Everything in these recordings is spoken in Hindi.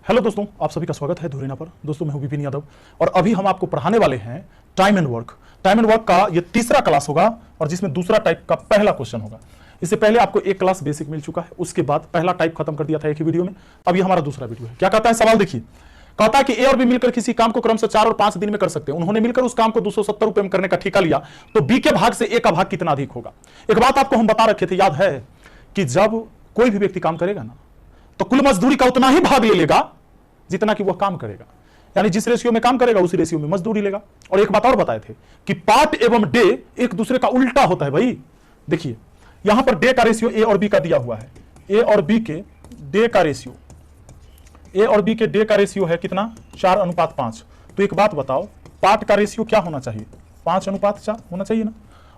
हेलो दोस्तों, आप सभी का स्वागत है धुरीना पर। दोस्तों मैं हूं विपिन यादव और अभी हम आपको पढ़ाने वाले हैं time and work. Time and work का ये तीसरा क्लास होगा और जिसमें दूसरा टाइप का पहला क्वेश्चन होगा। इससे पहले आपको एक क्लास बेसिक मिल चुका है, उसके बाद पहला टाइप खत्म कर दिया था एक ही वीडियो में। अब ये हमारा दूसरा वीडियो है। क्या कहता है सवाल देखिए, कहता है कि ए और बी मिलकर किसी काम को क्रम से 4 और 5 दिन में कर सकते हैं। उन्होंने मिलकर उस काम को 270 रुपए में करने का ठेका लिया, तो बी के भाग से ए का भाग कितना अधिक होगा। एक बात आपको हम बता रखे थे, याद है कि जब कोई भी व्यक्ति काम करेगा ना तो कुल मजदूरी का उतना ही भाग ले लेगा जितना कि वह काम करेगा, यानी जिस रेशियो में काम करेगा उसी रेशियो में मजदूरी लेगा। और एक बात और बताए थे कि पार्ट एवं डे एक दूसरे का उल्टा होता है। भाई देखिए यहां पर डे का रेशियो ए और बी का दिया हुआ है। ए और बी के डे का रेशियो, ए और बी के डे का रेशियो है कितना, 4:5। तो एक बात बताओ, पार्ट का रेशियो क्या होना चाहिए, 5:4 होना चाहिए ना।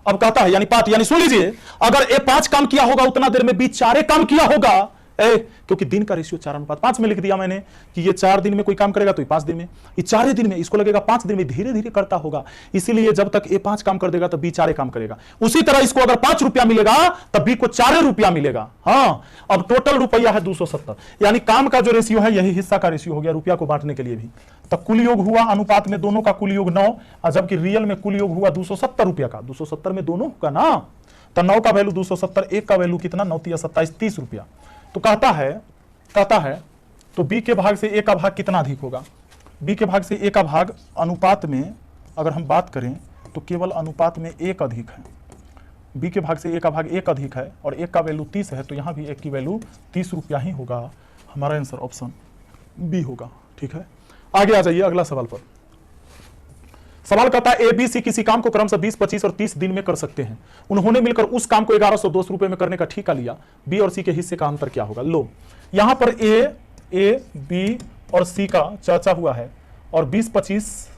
अब कहता है यानी पार्ट, यानी सुन लीजिए, अगर ए 5 काम किया होगा उतना देर में बी 4 काम किया होगा। क्योंकि दिन का रेशियो 4:5 में लिख दिया मैंने कि ये 4 दिन में कोई काम करेगा तो ये 5 दिन में, ये 4 दिन में, इसको लगेगा 5 दिन में, धीरे धीरे करता होगा। इसीलिए जब तक ए 5 काम कर देगा तो बी 4 काम करेगा। उसी तरह इसको अगर 5 रुपया मिलेगा तब बी को 4 रुपया मिलेगा। हाँ, अब टोटल रुपया है 270, यानी काम का जो रेशियो है यही हिस्सा का रेशियो हो गया रुपया को बांटने के लिए भी। तब कुल योग हुआ अनुपात में दोनों का कुल योग 9, जबकि रियल में कुल योग हुआ 270 रुपया का। 270 में दोनों का ना, तो 9 का वैल्यू 270, 1 का वैल्यू कितना, 9 × 27, 30 रुपया। तो कहता है तो बी के भाग से ए का भाग कितना अधिक होगा। बी के भाग से ए का भाग अनुपात में अगर हम बात करें तो केवल अनुपात में 1 अधिक है। बी के भाग से ए का भाग 1 अधिक है और 1 का वैल्यू 30 है, तो यहाँ भी 1 की वैल्यू 30 रुपया ही होगा। हमारा आंसर ऑप्शन बी होगा। ठीक है, आगे आ जाइए अगला सवाल पर। सवाल कहता है ए बी सी किसी काम को क्रमशः 20, 25 और 30 दिन में कर सकते हैं। उन्होंने मिलकर उस काम को 1102 रुपए में करने का ठेका लिया। बी और सी के हिस्से का अंतर क्या होगा। लो यहां पर ए बी और सी का चर्चा हुआ है और 20, 25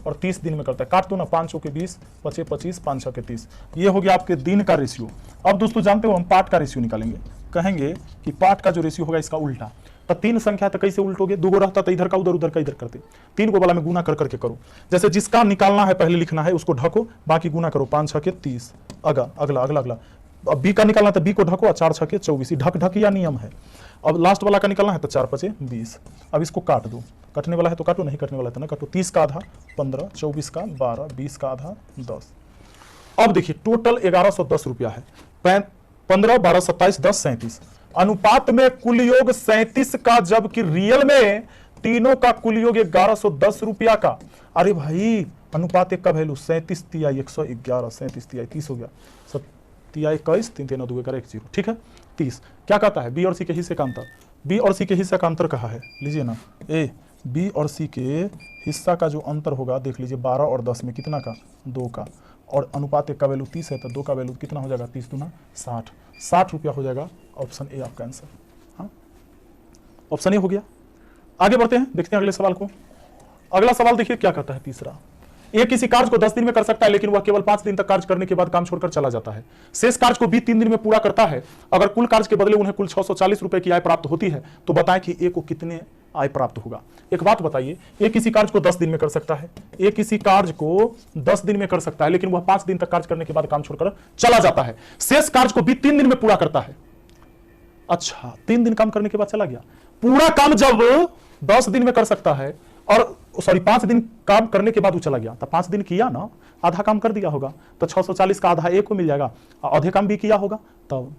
और 30 दिन में करता है। काट दो ना, 5 के 20, 25, 25, 5 के 30। ये हो गया आपके दिन का रेशियो। अब दोस्तों जानते हो हम पार्ट का रेशियो निकालेंगे। कहेंगे कि पार्ट का जो रेशियो होगा इसका उल्टा। तो 3 संख्या तो कैसे उल्टोगे, 2 रहता तो इधर का उधर, उधर का इधर करते। 3 को वाला में गुना कर करके करो। जैसे जिसका निकालना है पहले लिखना है उसको ढको, बाकी गुना करो। 5 के 30, अगला। अब बी का निकालना तो बी को ढको, 4 के 24, ढक या नियम है। अब लास्ट वाला का निकालना है तो 4 × 5 = 20। अब इसको काट दो, कटने वाला है तो काटो, नहीं कटने वाला है तो ना काटो। 30 का आधा 15, 24 का 12, 20 का आधा 10। अब देखिए टोटल 1110 रुपया है। 15, 12, 27, 10, 37। अनुपात में कुल योग 37 का, जबकि रियल में तीनों का कुल योग 1110 रुपया का। अरे भाई अनुपात 1 का वैल्यू 37 तिहाई 111, 37 तिहाई 30 हो गया, 21, 3 3 2 1 0। ठीक है, 30। क्या कहता है बी और सी के हिस्से का अंतर। बी और सी के हिस्से का अंतर कहा है, लीजिए ना। ए बी और सी के हिस्सा का जो अंतर होगा देख लीजिए, 12 और 10 में कितना का, 2 का। और अनुपात 1 का वैल्यू 30 है तो 2 का वैल्यू कितना हो जाएगा, 30 दूना 60, 60 रुपया हो जाएगा। ऑप्शन ए आपका आंसर। हाँ, ऑप्शन ए हो गया। आगे बढ़ते हैं, देखते हैं अगले सवाल को। अगला सवाल देखिए क्या कहता है तीसरा। ए किसी कार्य को 10 दिन में कर सकता है, लेकिन वह केवल 5 दिन तक कार्य करने के बाद काम छोड़कर चला जाता है। शेष कार्य को बी 3 दिन में पूरा करता है। अगर कुल कार्य के बदले उन्हें कुल 640 रुपए की आय प्राप्त होती है तो बताएं कि ए को कितने आय प्राप्त होगा। एक बात बताइए, ए किसी कार्य को 10 दिन में कर सकता है, ए किसी कार्य को 10 दिन में कर सकता है, लेकिन वह 5 दिन तक कार्य करने के बाद काम छोड़कर चला जाता है। शेष कार्य को बी 3 दिन में पूरा करता है। अच्छा, 3 दिन काम करने के बाद चला गया। पूरा काम जब 10 दिन में कर सकता है और 5 दिन काम करने के बाद वो चला गया, तो 5 दिन किया ना, आधा काम कर दिया होगा, तो 640 का आधा ए को मिल जाएगा, आधे काम भी किया होगा तो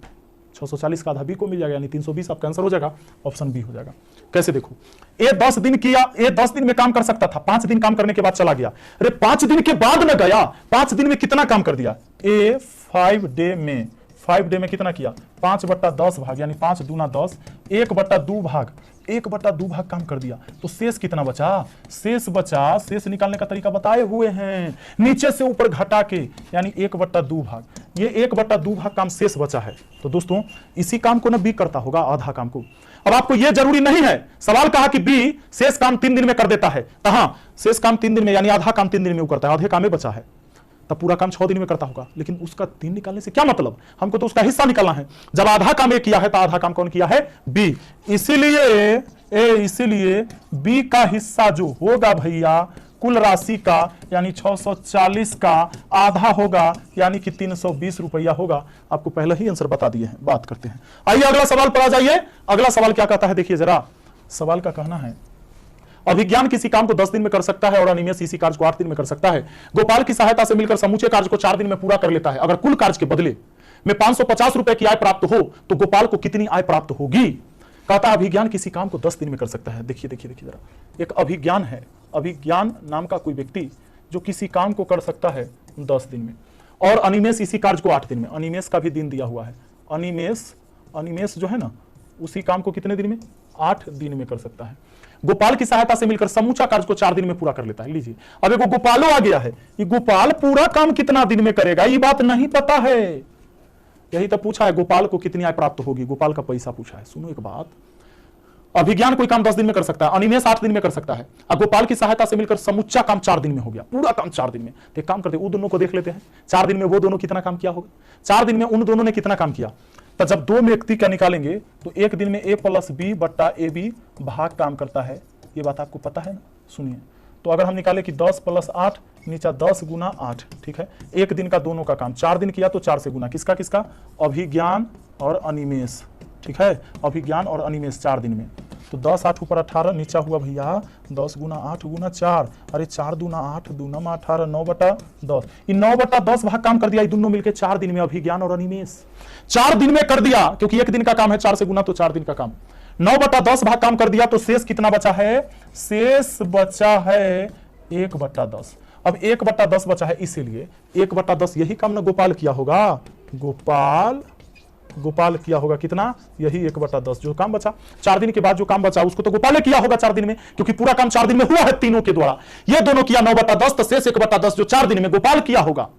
640 का आधा बी को मिल जाएगा, यानी 320 आपका आंसर हो जाएगा। ऑप्शन बी हो जाएगा। कैसे देखो, ए 10 दिन किया, ए 10 दिन में काम कर सकता था, 5 दिन काम करने के बाद चला गया। अरे 5 दिन के बाद न गया, 5 दिन में कितना काम कर दिया। ए 5 डे में कितना किया, 5/10 भाग, यानी 5 दूना 10, 1/2 भाग, 1/2 भाग काम कर दिया। तो शेष कितना बचा, शेष निकालने का तरीका बताए हुए हैं, नीचे से ऊपर घटा के, यानी 1/2 भाग। ये 1/2 भाग काम शेष बचा है। तो दोस्तों इसी काम को ना बी करता होगा, आधा काम को। अब आपको यह जरूरी नहीं है, सवाल कहा कि बी शेष काम 3 दिन में कर देता है, तो हाँ शेष काम 3 दिन में, यानी आधा काम 3 दिन में वो करता है, आधे काम में बचा है, तब पूरा काम 6 दिन में करता होगा। लेकिन उसका 3 निकालने से क्या मतलब, हमको तो उसका हिस्सा निकालना है। जब आधा काम ए किया है तो आधा काम कौन किया है, बी। इसीलिए बी का हिस्सा जो होगा भैया कुल राशि का यानी 640 का आधा होगा यानी कि 320 रुपया होगा। आपको पहले ही आंसर बता दिए हैं। बात करते हैं, आइए अगला सवाल पर आ जाइए। अगला सवाल क्या कहता है, देखिए जरा। सवाल का कहना है अभिज्ञान किसी काम को 10 दिन में कर सकता है और अनिमेष इसी कार्य को 8 दिन में कर सकता है। गोपाल की सहायता से मिलकर समूचे कार्य को 4 दिन में पूरा कर लेता है। अगर कुल कार्य के बदले में 550 रुपए की आय प्राप्त हो तो गोपाल को कितनी आय प्राप्त होगी। कहता है अभिज्ञान किसी काम को 10 दिन में कर सकता है। देखिए देखिए देखिए जरा, एक अभिज्ञान है, अभिज्ञान नाम का कोई व्यक्ति जो किसी काम को कर सकता है 10 दिन में, और अनिमेष इसी कार्य को 8 दिन में। अनिमेष का भी दिन दिया हुआ है। अनिमेष जो है ना, उसी काम को कितने दिन में, 8 दिन में कर सकता है। गोपाल की सहायता से मिलकर समूचा कार्य को 4 दिन में पूरा कर लेता है। लीजिए, अब एक गोपालो आ गया है, ये गोपाल पूरा काम कितना दिन में करेगा ये बात नहीं पता है। यही तो पूछा है, गोपाल को कितनी आय प्राप्त होगी, गोपाल का पैसा पूछा है। सुनो एक बात, अभिज्ञान कोई काम 10 दिन में कर सकता है, अनिमेष 8 दिन में कर सकता है, अब गोपाल की सहायता से मिलकर समूचा काम 4 दिन में हो गया, पूरा काम 4 दिन में। तो एक काम करते हैं, वो दोनों को देख लेते हैं, 4 दिन में वो दोनों कितना काम किया होगा, 4 दिन में उन दोनों ने कितना काम किया। तो जब दो व्यक्ति का निकालेंगे तो एक दिन में a + b बट्टा ab भाग काम करता है। ये बात आपको पता है ना। सुनिए, तो अगर हम निकाले कि 10 + 8 नीचा 10 × 8, ठीक है, एक दिन का दोनों का काम 4 दिन किया तो 4 से गुना, किसका किसका, अभिज्ञान और अनिमेष, ठीक है, अभिज्ञान और अनिमेष 4 दिन में। तो 10 8 ऊपर 18 नीचा हुआ भैया 10 × 8 × 4, अरे 4 दूना 8 दूना में 18, 9/10, ये 9/10 भाग काम कर दिया, ये दोनों मिलकर 4 दिन में अभिज्ञान और अनिमेष 4 दिन में कर दिया, क्योंकि एक दिन का काम है 4 से गुना तो 4 दिन का काम। 9/10 भाग काम कर दिया तो शेष कितना बचा है, शेष बचा है 1/10। अब 1/10 बचा है, इसीलिए 1/10 यही काम ना गोपाल किया होगा, गोपाल किया होगा कितना, यही 1/10 जो काम बचा 4 दिन के बाद जो काम बचा उसको तो गोपाल किया होगा 4 दिन में, क्योंकि पूरा काम 4 दिन में हुआ है तीनों के द्वारा। ये दोनों किया 9/10 तो शेष 1/10 जो 4 दिन में गोपाल किया होगा।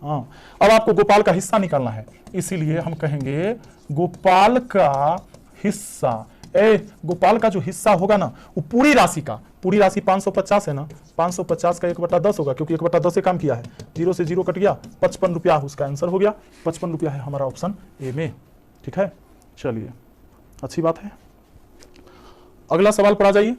हाँ, अब आपको गोपाल का हिस्सा निकालना है, इसीलिए हम कहेंगे गोपाल का हिस्सा। गोपाल का जो हिस्सा होगा ना वो पूरी राशि का, पूरी राशि 550 है ना, 550 का 1/10 होगा, क्योंकि 1/10 से काम किया है, 0 से 0 कट गया, 55 रुपया उसका आंसर हो गया। 55 रुपया है हमारा ऑप्शन ए में, ठीक है। चलिए, अच्छी बात है। अगला सवाल पर आ जाइए।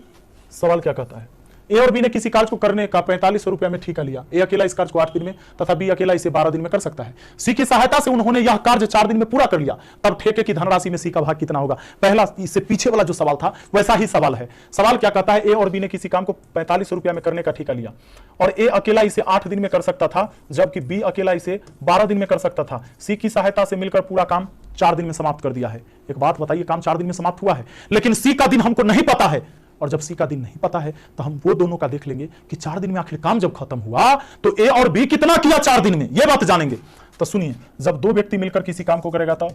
सवाल क्या कहता है, ए और बी ने किसी कार्य को करने का 4500 रुपया में ठेका लिया। ए अकेला इस कार्य को 8 दिन में तथा बी अकेला इसे 12 दिन में कर सकता है। सी की सहायता से उन्होंने यह कार्य 4 दिन में पूरा कर लिया, तब ठेके की धनराशि में सी का भाग कितना होगा। पहला, इससे पीछे वाला जो सवाल था वैसा ही सवाल है। सवाल क्या कहता है, ए और बी ने किसी काम को 4500 रुपया में करने का ठेका लिया और ए अकेला इसे 8 दिन में कर सकता था, जबकि बी अकेला इसे 12 दिन में कर सकता था। सी की सहायता से मिलकर पूरा काम 4 दिन में समाप्त कर दिया है। एक बात बताइए, काम 4 दिन में समाप्त हुआ है, लेकिन सी का दिन हमको नहीं पता है, और जब सी का दिन नहीं पता है तो हम वो दोनों का देख लेंगे कि 4 दिन में आखिर काम जब खत्म हुआ तो ए और बी कितना किया 4 दिन में, ये बात जानेंगे। तो सुनिए, जब दो व्यक्ति मिलकर किसी काम को करेगा तो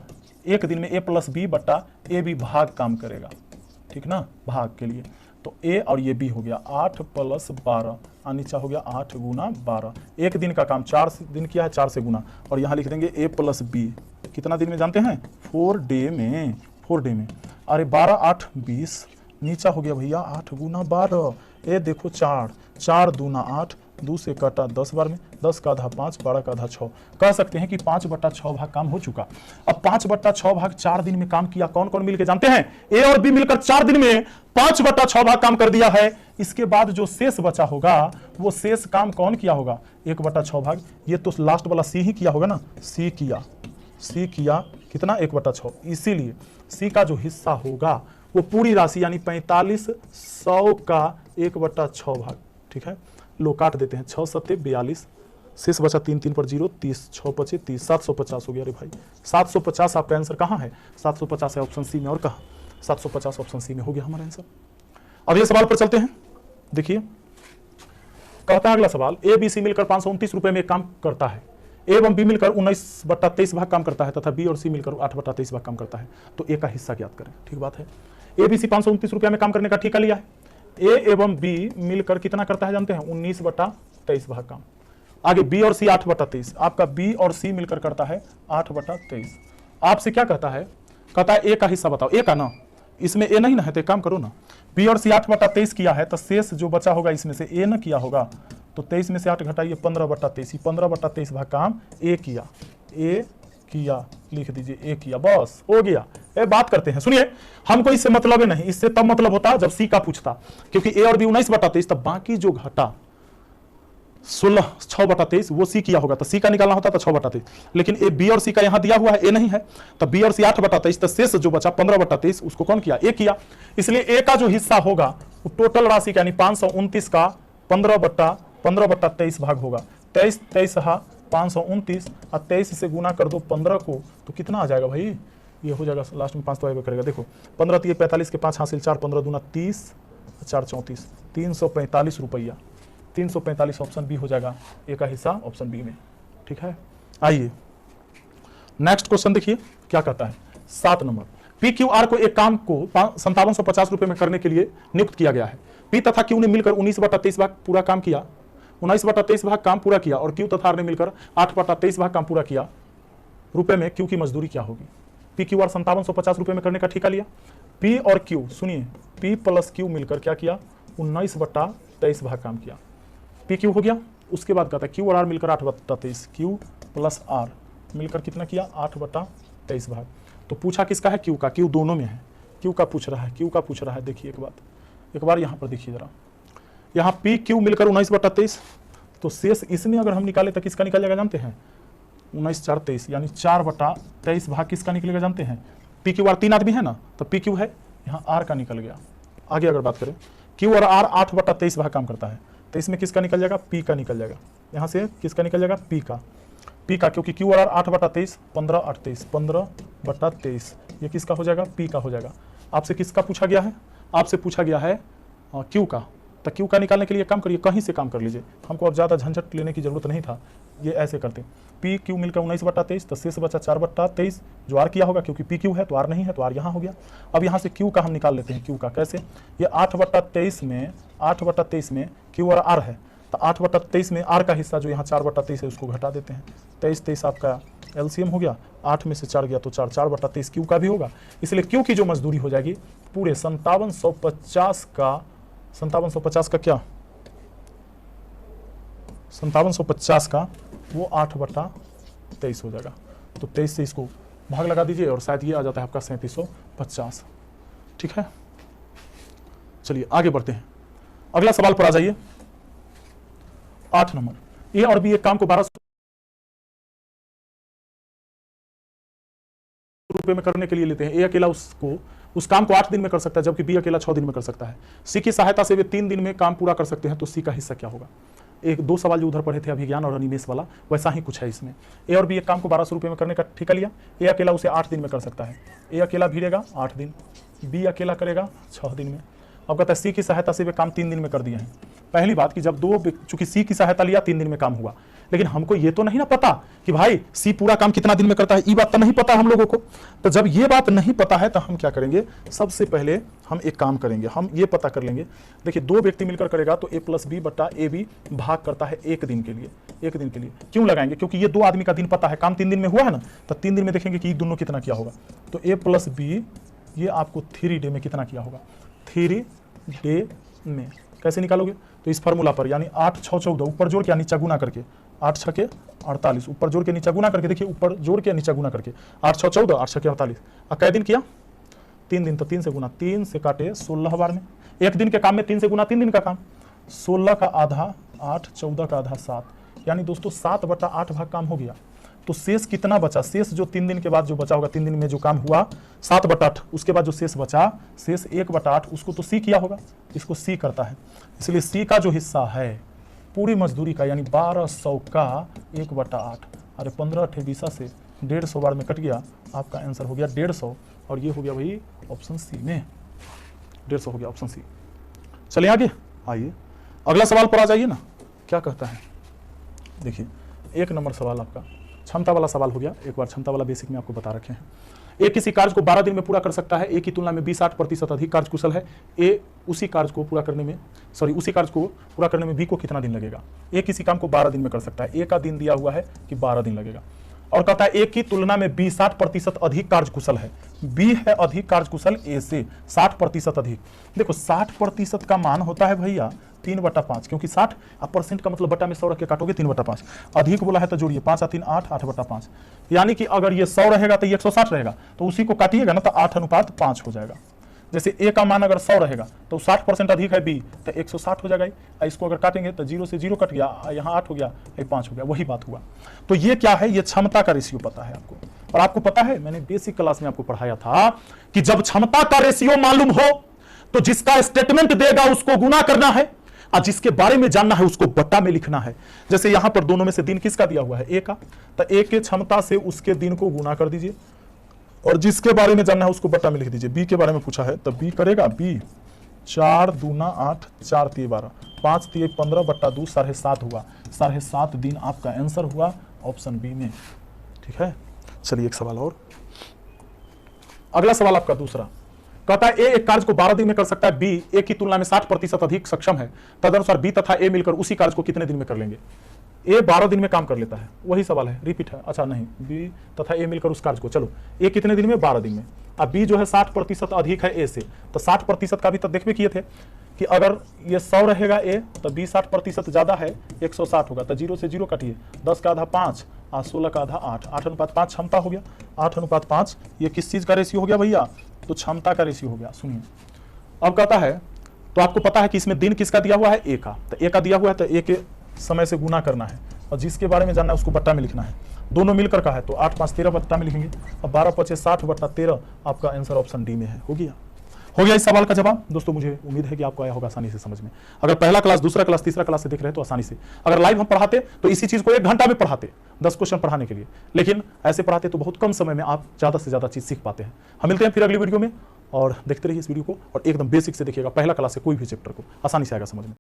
एक दिन में a + b बट्टा ab भाग काम करेगा, ठीक ना, भाग के लिए। तो a और ये b हो गया 8 + 12 और नीचा हो गया 8 × 12। एक दिन का काम 4 दिन किया है, 4 से गुना, और यहाँ लिख देंगे a + b कितना दिन में जानते हैं, 4 डे में, 4 डे में। अरे 12 8 20 नीचा हो गया भैया 8 × 12, ए देखो 4 4 दूना 8, 2 से कटा 10 बार में, 10 का आधा 5, 12 का आधा 6। कह सकते हैं कि 5/6 भाग काम हो चुका। अब 5/6 भाग 4 दिन में काम किया, कौन कौन मिलकर जानते हैं, ए और बी मिलकर 4 दिन में 5/6 भाग काम कर दिया है। इसके बाद जो शेष बचा होगा वो शेष काम कौन किया होगा, 1/6 भाग, ये तो लास्ट वाला सी ही किया होगा ना, सी किया कितना 1/6, इसीलिए सी का जो हिस्सा होगा वो पूरी राशि यानी 4500 का 1/6 भाग, ठीक है। लो काट देते हैं, 6 7 42, शेष बचा 3 3 पर 0, 30 6 5 30, 750 हो गया। अरे भाई 750 आपका आंसर कहाँ है, 750 है ऑप्शन सी में, और कहाँ 750 ऑप्शन सी में हो गया हमारा आंसर। अगले सवाल पर चलते हैं। देखिए, कहता है अगला सवाल, ए बी सी मिलकर 529 रुपए में एक काम करता है, ए एवं बी मिलकर 19/23 भाग काम करता है तथा बी और सी मिलकर 8/23 भाग काम करता है, तो ए का हिस्सा ज्ञात करें। ठीक बात है, ए बी सी 529 रुपया में काम करने का ठेका लिया है, ए एवं बी मिलकर कितना करता है जानते हैं, 19/23 भाग काम। आगे बी और सी 8/23, आपका बी और सी मिलकर करता है 8/23। आपसे क्या कहता है, कहता है ए का हिस्सा बताओ, ए का ना, इसमें ए नहीं ना है तो काम करो ना, बी और सी 8/23 किया है तो शेष जो बचा होगा इसमें से ए न किया होगा, तो 23 में से 8 घटाइए 15/23, 15/23 भाग काम ए किया, लिख दीजिए ए किया, बस हो गया। ए बात करते हैं, सुनिए, हमको इससे मतलब है नहीं, इससे तब मतलब होता जब सी का पूछता, क्योंकि ए और बी 19/23, तब बाकी जो घटा 16 6/23 वो सी किया होगा, तो सी का निकालना होता था 6/23, लेकिन ए बी और सी का यहाँ दिया हुआ है, ए नहीं है, तो बी और सी 8/23, तो शेष जो बचा 15/23 उसको कौन किया, ए किया। इसलिए ए का जो हिस्सा होगा वो टोटल राशि का यानी 529 का 15/23 भाग होगा। 23 23 529 और 23 से गुना कर दो 15 को, तो कितना आ जाएगा भाई, ये हो जाएगा लास्ट में 5 तो आएगा करेगा, देखो 15 3 45 के 5 हासिल 4, 15 दूना 30, 4 34, 345 रुपया, 345 ऑप्शन बी हो जाएगा, ए का हिस्सा ऑप्शन बी में। ठीक है, आइए नेक्स्ट क्वेश्चन देखिए क्या कहता है। 7 नंबर, पी क्यू आर को एक काम को 5750 रुपए में करने के लिए नियुक्त किया गया है। पी तथा क्यू ने मिलकर 19/23 भाग पूरा काम किया, 19/23 भाग काम पूरा किया, और क्यू तथा आर ने मिलकर 8/23 भाग काम पूरा किया। रुपए में क्यू की मजदूरी क्या होगी। पी क्यू आर 5750 रुपए में करने का ठेका लिया। पी और क्यू, सुनिए, पी प्लस क्यू मिलकर क्या किया, 19/23 भाग काम किया। पी क्यू हो गया, उसके बाद कहता है क्यू और आर मिलकर 8/23, क्यू प्लस आर मिलकर कितना किया, 8/23 भाग। तो पूछा किसका है, क्यू का, क्यू दोनों में है, क्यू का पूछ रहा है, क्यू का पूछ रहा है। देखिए एक बार यहाँ पर देखिए जरा, यहाँ पी क्यू मिलकर 19/23, तो शेष इसमें अगर हम निकाले तो किसका निकल जाएगा जानते हैं, 19 4 23, यानी 4/23 भाग किसका निकलेगा जानते हैं, पी क्यू आर 3 आदमी है ना, तो पी क्यू है, यहाँ आर का निकल गया। आगे अगर बात करें, क्यू और आर 8/23 भाग काम करता है, तो इसमें किसका निकल जाएगा, पी का निकल जाएगा। यहाँ से किसका निकल जाएगा, पी का, क्योंकि क्यू और आर 8/23, 15/28, 15/23, ये किसका हो जाएगा, पी का हो जाएगा। आपसे किसका पूछा गया है, आपसे पूछा गया है क्यू का, तो क्यू का निकालने के लिए काम करिए, कहीं से काम कर लीजिए, हमको अब ज़्यादा झंझट लेने की जरूरत नहीं था, ये ऐसे करते। पी क्यू मिलकर 19/23, तो शेष बचा 4/23 जो आर किया होगा, क्योंकि पी क्यू है तो आर नहीं है, तो आर यहाँ हो गया। अब यहाँ से क्यू का हम निकाल लेते हैं, क्यू का कैसे, ये 8/23 में क्यू और आर है, तो 8/23 में आर का हिस्सा जो यहाँ 4/23 है उसको घटा देते हैं, 23 आपका एलसीएम हो गया, 8 में से 4 गया तो 4/23 क्यू का भी होगा। इसलिए क्यू की जो मजदूरी हो जाएगी पूरे 5750 का क्या, 5750 का वो 8/23 हो जाएगा। तो 23 से इसको भाग लगा दीजिए और शायद ये आ जाता है आपका 3750। ठीक है, चलिए आगे बढ़ते हैं, अगला सवाल पर आ जाइए। 8 नंबर, ए और बी एक काम को 1200 रुपए में करने के लिए लेते हैं। ए अकेला उस काम को 8 दिन में कर सकता है, जबकि बी अकेला 6 दिन में कर सकता है। सी की सहायता से वे 3 दिन में काम पूरा कर सकते हैं, तो सी का हिस्सा क्या होगा। एक 2 सवाल जो उधर पढ़े थे अभिज्ञान और अनिमेश वाला, वैसा ही कुछ है इसमें। ए और बी एक काम को 1200 रुपए में करने का ठेका लिया। ए अकेला उसे 8 दिन में कर सकता है, ए अकेला भिड़ेगा 8 दिन, बी अकेला करेगा 6 दिन में। अब कहता है सी की सहायता से वे काम 3 दिन में कर दिए हैं। पहली बात कि जब चूंकि सी की सहायता लिया 3 दिन में काम हुआ, लेकिन हमको ये तो नहीं ना पता कि भाई सी पूरा काम कितना दिन में करता है, ये बात तो नहीं पता हम लोगों को। तो जब ये बात नहीं पता है तो हम क्या करेंगे, सबसे पहले हम एक काम करेंगे, हम ये पता कर लेंगे। देखिए 2 व्यक्ति मिलकर करेगा तो a + b बटा ए बी भाग करता है 1 दिन के लिए। 1 दिन के लिए क्यों लगाएंगे, क्योंकि ये 2 आदमी का दिन पता है, काम 3 दिन में हुआ है ना, तो 3 दिन में देखेंगे कि दोनों कितना किया होगा। तो a + b ये आपको 3 डे में कितना किया होगा, 3 डे में। कैसे निकालोगे, तो इस फार्मूला पर, यानी 8 6 14 ऊपर जोड़ के नीचा गुना करके, 8 6 के 48 ऊपर जोड़ के नीचा गुना करके, देखिए ऊपर जोड़ के नीचा गुना करके 8 6 14 8 6 के 48। अब कै दिन किया, 3 दिन, तो 3 से गुना, 3 से काटे 16 बार में। एक दिन के काम में 3 से गुना 3 दिन का काम, 16 का आधा 8, 14 का आधा 7, यानी दोस्तों 7/8 भाग काम हो गया। तो शेष कितना बचा, शेष जो 3 दिन के बाद जो बचा होगा, 3 दिन में जो काम हुआ 7/8, उसके बाद जो शेष बचा, शेष 1/8, उसको तो सी किया होगा, इसको सी करता है। इसलिए सी का जो हिस्सा है पूरी मजदूरी का, यानी 1200 का 1/8, अरे 15 × 20 से 150 बार में कट गया, आपका आंसर हो गया 150, और ये हो गया वही ऑप्शन सी में, 150 हो गया ऑप्शन सी। चलिए आगे आइए, अगला सवाल पर आ जाइए ना, क्या कहता है। देखिए 1 नंबर सवाल आपका क्षमता वाला सवाल हो गया। एक बार क्षमता वाला बेसिक में आपको बता रखे हैं। ए किसी कार्य को 12 दिन में पूरा कर सकता है, ए की तुलना में 20-60% अधिक कार्यकुशल है। ए उसी कार्य को पूरा करने में बी को कितना दिन लगेगा। ए किसी काम को 12 दिन में कर सकता है, ए का दिन दिया हुआ है कि 12 दिन लगेगा, और कहता है ए की तुलना में बी 60% अधिक कार्यकुशल है। बी है अधिक कार्यकुशल ए से 60% अधिक। देखो 60% का मान होता है भैया 3/5, क्योंकि 60% का मतलब बटा में 100 रख के काटोगे 3/5। अधिक बोला है तो जोड़िए 5 और 3 8, 8/5, यानी कि अगर ये 100 रहेगा तो ये 160 रहेगा, तो उसी को काटिएगा ना तो 8:5 हो जाएगा। जैसे ए का मान अगर 100 रहेगा तो 60% अधिक है बी, तो 160 हो जाएगा। इसको अगर काटेंगे तो 0 से 0 कट गया, यहाँ 8 हो गया, ये 5 हो गया, वही बात हुआ। तो ये क्या है, ये क्षमता का रेशियो पता है आपको। और आपको पता है, मैंने बेसिक क्लास में आपको पढ़ाया था कि जब क्षमता का रेशियो मालूम हो तो जिसका स्टेटमेंट देगा उसको गुना करना है और जिसके बारे में जानना है उसको बट्टा में लिखना है। जैसे यहां पर दोनों में से दिन किसका दिया हुआ है, ए का, तो ए के क्षमता से उसके दिन को गुना कर दीजिए और जिसके बारे में जानना है उसको बट्टा में लिख दीजिए। बी के बारे में पूछा है तो बी करेगा, बी 4 दूना 8, 4 तिये 12, 5 तिये 15 बट्टा 2, 7.5 हुआ। 7.5 दिन आपका आंसर हुआ ऑप्शन बी में। ठीक है, चलिए एक सवाल और। अगला सवाल आपका दूसरा कहता है ए एक कार्य को 12 दिन में कर सकता है, बी ए की तुलना में 60% अधिक सक्षम है, तदनुसार बी तथा ए मिलकर उसी कार्य को कितने दिन में कर लेंगे। ए 12 दिन में काम कर लेता है, वही सवाल है, रिपीट है। अच्छा नहीं, बी तथा ए मिलकर उस कार्य को, चलो ए कितने दिन में, 12 दिन में। अब बी जो है 60% अधिक है ए से, तो 60% का भी तो देखबे किए थे कि अगर ये 100 रहेगा ए तो बी 60% ज्यादा है, 160 होगा, तो 0 से 0 काटिए, 10 का आधा 5 और 16 का आधा 8, 8:5 क्षमता हो गया। 8:5 ये किस चीज का रेशियो हो गया भैया, तो क्षमता का रेशियो हो गया। सुनिए अब कहता है, तो आपको पता है कि इसमें दिन किसका दिया हुआ है, ए का, तो ए का दिया हुआ है तो ए के समय से गुना करना है और जिसके बारे में जानना है उसको बट्टा में लिखना है। दोनों मिलकर का है तो 8 5 13 बट्टा में लिखेंगे और 12 5 60 बट्टा 13 आपका आंसर ऑप्शन डी में है। हो गया इस सवाल का जवाब। दोस्तों मुझे उम्मीद है कि आपको आया होगा आसानी से समझ में। अगर पहला क्लास, दूसरा क्लास, तीसरा क्लास से देख रहे हैं तो आसानी से, अगर लाइव हम पढ़ाते तो इसी चीज को 1 घंटा में पढ़ाते, 10 क्वेश्चन पढ़ाने के लिए, लेकिन ऐसे पढ़ाते तो बहुत कम समय में आप ज्यादा से ज्यादा चीज सीख पाते हैं। हम मिलते हैं फिर अगली वीडियो में और देखते रहिए इस वीडियो को और एकदम बेसिक से देखिएगा, पहला क्लास से कोई भी चैप्टर को आसानी से आएगा समझ में।